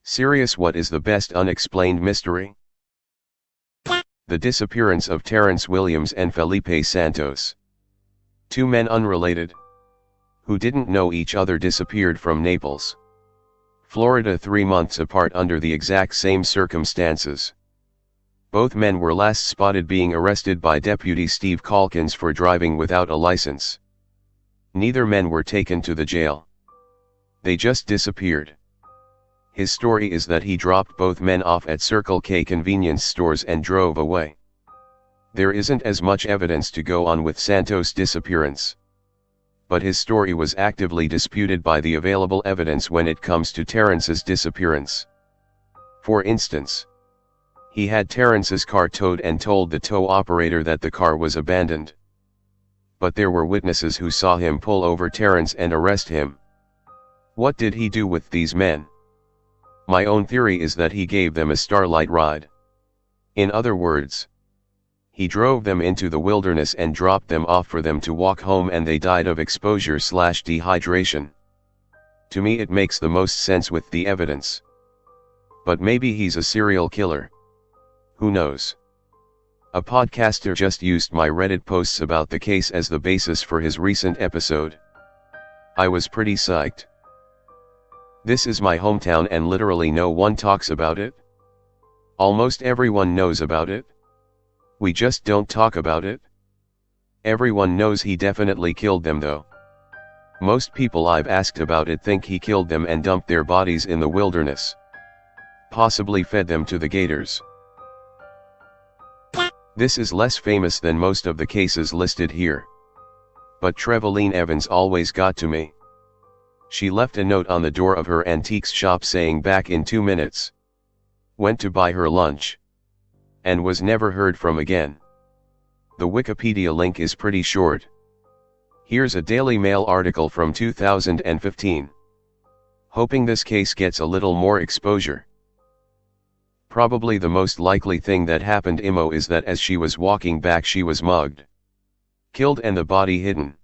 Serious, what is the best unexplained mystery? The disappearance of Terrence Williams and Felipe Santos. Two men unrelated, who didn't know each other, disappeared from Naples, Florida 3 months apart under the exact same circumstances. Both men were last spotted being arrested by Deputy Steve Calkins for driving without a license. Neither men were taken to the jail. They just disappeared. His story is that he dropped both men off at Circle K convenience stores and drove away. There isn't as much evidence to go on with Santos' disappearance, but his story was actively disputed by the available evidence when it comes to Terrence's disappearance. For instance, he had Terrence's car towed and told the tow operator that the car was abandoned. But there were witnesses who saw him pull over Terrence and arrest him. What did he do with these men? My own theory is that he gave them a starlight ride. In other words, he drove them into the wilderness and dropped them off for them to walk home, and they died of exposure/dehydration. To me it makes the most sense with the evidence. But maybe he's a serial killer. Who knows? A podcaster just used my Reddit posts about the case as the basis for his recent episode. I was pretty psyched. This is my hometown and literally no one talks about it. Almost everyone knows about it. We just don't talk about it. Everyone knows he definitely killed them though. Most people I've asked about it think he killed them and dumped their bodies in the wilderness. Possibly fed them to the gators. This is less famous than most of the cases listed here. But Trevelyan Evans always got to me. She left a note on the door of her antiques shop saying back in 2 minutes. Went to buy her lunch. And was never heard from again. The Wikipedia link is pretty short. Here's a Daily Mail article from 2015. Hoping this case gets a little more exposure. Probably the most likely thing that happened Imo is that as she was walking back she was mugged, killed and the body hidden.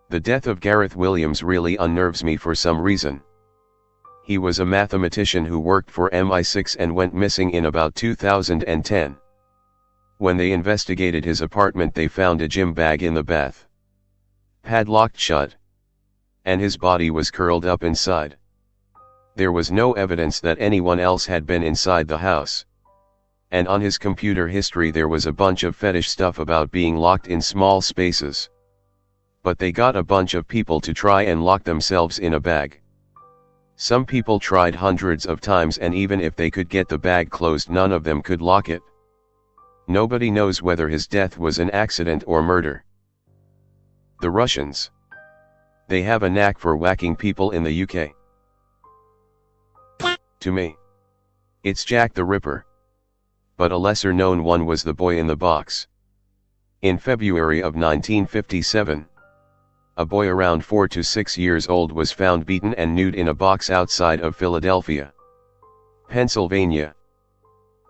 The death of Gareth Williams really unnerves me for some reason. He was a mathematician who worked for MI6 and went missing in about 2010. When they investigated his apartment they found a gym bag in the bath, padlocked shut, and his body was curled up inside. There was no evidence that anyone else had been inside the house. And on his computer history there was a bunch of fetish stuff about being locked in small spaces. But they got a bunch of people to try and lock themselves in a bag. Some people tried hundreds of times, and even if they could get the bag closed none of them could lock it. Nobody knows whether his death was an accident or murder. The Russians. They have a knack for whacking people in the UK. To me, it's Jack the Ripper. But a lesser known one was the boy in the box. In February of 1957, a boy around 4 to 6 years old was found beaten and nude in a box outside of Philadelphia, Pennsylvania.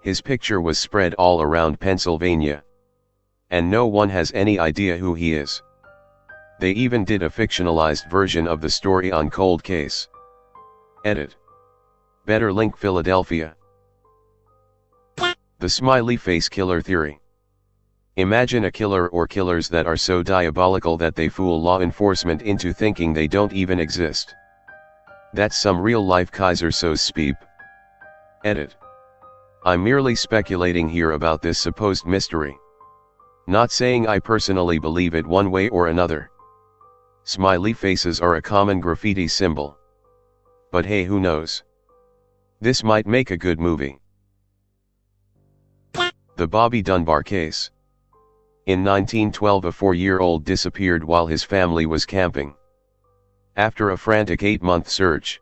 His picture was spread all around Pennsylvania, and no one has any idea who he is. They even did a fictionalized version of the story on Cold Case. Edit. Better link Philadelphia. The smiley face killer theory. Imagine a killer or killers that are so diabolical that they fool law enforcement into thinking they don't even exist. That's some real-life Kaiser Soze speep. Edit. I'm merely speculating here about this supposed mystery. Not saying I personally believe it one way or another. Smiley faces are a common graffiti symbol. But hey, who knows? This might make a good movie. The Bobby Dunbar case. In 1912 a 4-year-old disappeared while his family was camping. After a frantic 8-month search,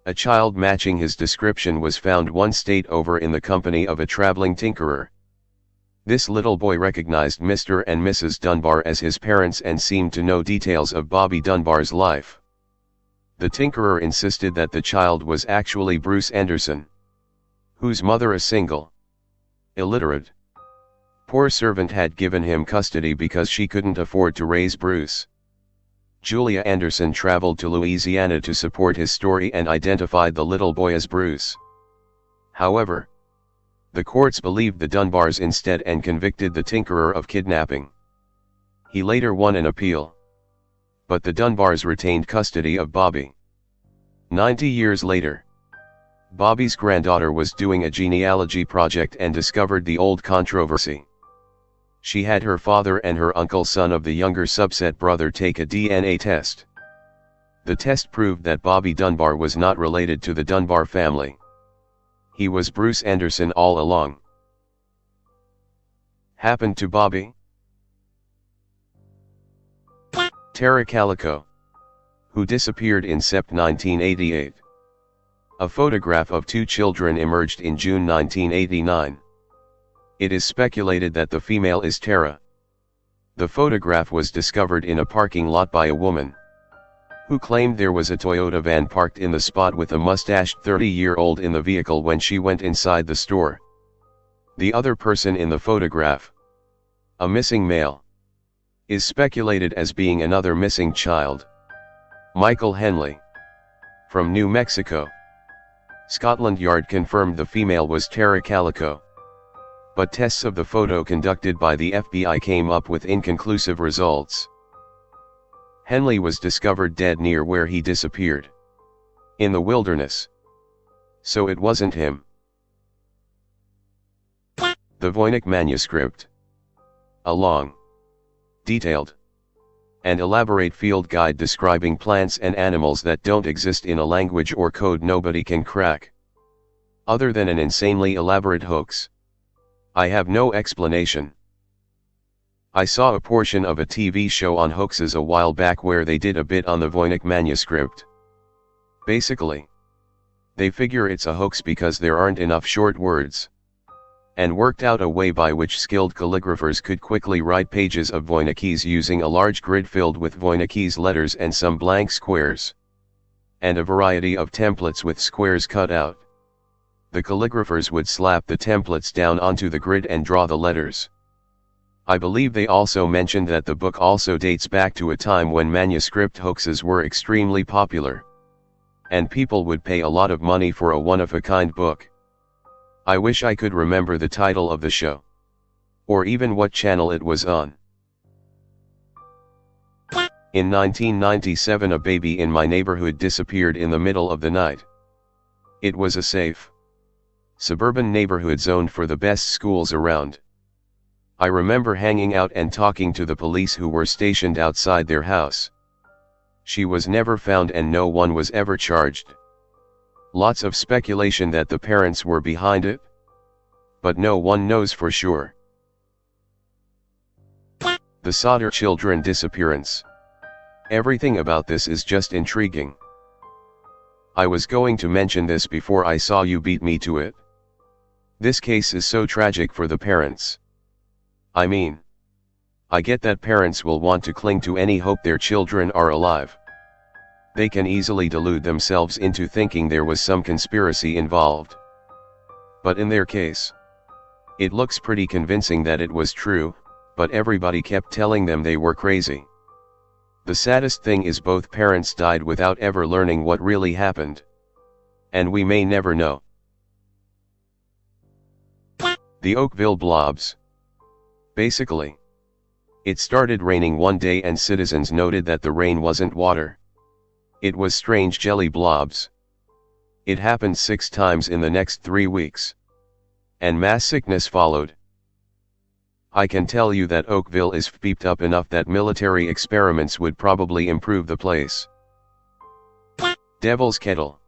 a child matching his description was found one state over in the company of a traveling tinkerer. This little boy recognized Mr. and Mrs. Dunbar as his parents and seemed to know details of Bobby Dunbar's life. The tinkerer insisted that the child was actually Bruce Anderson, whose mother, a single, illiterate Poor servant had given him custody because she couldn't afford to raise Bruce. Julia Anderson traveled to Louisiana to support his story and identified the little boy as Bruce. However, the courts believed the Dunbars instead and convicted the tinkerer of kidnapping. He later won an appeal, but the Dunbars retained custody of Bobby. 90 years later, Bobby's granddaughter was doing a genealogy project and discovered the old controversy. She had her father and her uncle's son of the younger subset brother take a DNA test. The test proved that Bobby Dunbar was not related to the Dunbar family. He was Bruce Anderson all along. Happened to Bobby? Tara Calico, who disappeared in Sept 1988. A photograph of two children emerged in June 1989. It is speculated that the female is Tara. The photograph was discovered in a parking lot by a woman, who claimed there was a Toyota van parked in the spot with a mustached 30-year-old in the vehicle when she went inside the store. The other person in the photograph, a missing male, is speculated as being another missing child, Michael Henley, from New Mexico. Scotland Yard confirmed the female was Tara Calico, but tests of the photo conducted by the FBI came up with inconclusive results. Henley was discovered dead near where he disappeared, in the wilderness. So it wasn't him. The Voynich manuscript. A long, detailed, and elaborate field guide describing plants and animals that don't exist in a language or code nobody can crack. Other than an insanely elaborate hoax, I have no explanation. I saw a portion of a TV show on hoaxes a while back where they did a bit on the Voynich manuscript. Basically, they figure it's a hoax because there aren't enough short words, and worked out a way by which skilled calligraphers could quickly write pages of Voynichese using a large grid filled with Voynichese letters and some blank squares, and a variety of templates with squares cut out. The calligraphers would slap the templates down onto the grid and draw the letters. I believe they also mentioned that the book also dates back to a time when manuscript hoaxes were extremely popular, and people would pay a lot of money for a one-of-a-kind book. I wish I could remember the title of the show, or even what channel it was on. In 1997, a baby in my neighborhood disappeared in the middle of the night. It was a safe, suburban neighborhood zoned for the best schools around. I remember hanging out and talking to the police who were stationed outside their house. She was never found and no one was ever charged. Lots of speculation that the parents were behind it, but no one knows for sure. The Sodder children disappearance. Everything about this is just intriguing. I was going to mention this before I saw you beat me to it. This case is so tragic for the parents. I mean, I get that parents will want to cling to any hope their children are alive. They can easily delude themselves into thinking there was some conspiracy involved. But in their case, it looks pretty convincing that it was true, but everybody kept telling them they were crazy. The saddest thing is both parents died without ever learning what really happened. And we may never know. The Oakville Blobs. Basically, it started raining one day and citizens noted that the rain wasn't water. It was strange jelly blobs. It happened 6 times in the next 3 weeks. And mass sickness followed. I can tell you that Oakville is beeped up enough that military experiments would probably improve the place. Devil's Kettle.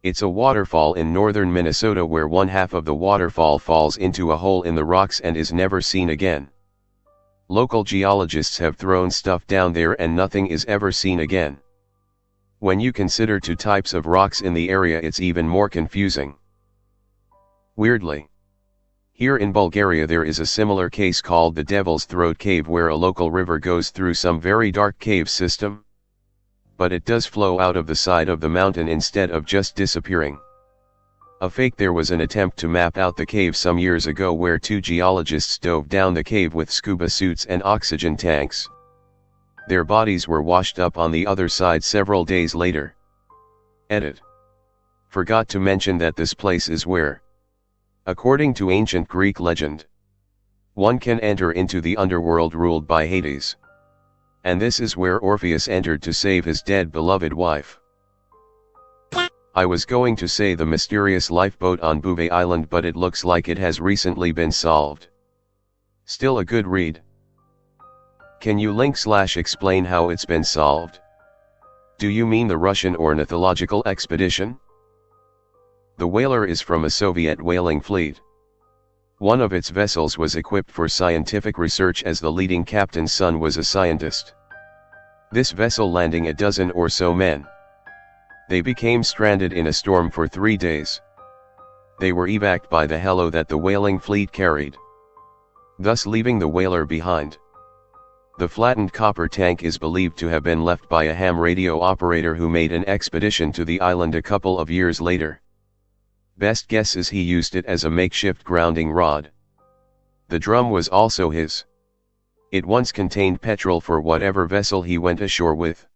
It's a waterfall in northern Minnesota where one half of the waterfall falls into a hole in the rocks and is never seen again. Local geologists have thrown stuff down there and nothing is ever seen again. When you consider 2 types of rocks in the area, it's even more confusing. Weirdly, here in Bulgaria there is a similar case called the Devil's Throat Cave where a local river goes through some very dark cave system. But it does flow out of the side of the mountain instead of just disappearing. A fake. There was an attempt to map out the cave some years ago where two geologists dove down the cave with scuba suits and oxygen tanks. Their bodies were washed up on the other side several days later. Edit. Forgot to mention that this place is where, according to ancient Greek legend, one can enter into the underworld ruled by Hades. And this is where Orpheus entered to save his dead beloved wife. I was going to say the mysterious lifeboat on Bouvet Island, but it looks like it has recently been solved. Still a good read. Can you link/explain how it's been solved? Do you mean the Russian ornithological expedition? The whaler is from a Soviet whaling fleet. One of its vessels was equipped for scientific research as the leading captain's son was a scientist. This vessel landing a dozen or so men. They became stranded in a storm for 3 days. They were evacuated by the helo that the whaling fleet carried, thus leaving the whaler behind. The flattened copper tank is believed to have been left by a ham radio operator who made an expedition to the island a couple of years later. Best guess is he used it as a makeshift grounding rod. The drum was also his. It once contained petrol for whatever vessel he went ashore with.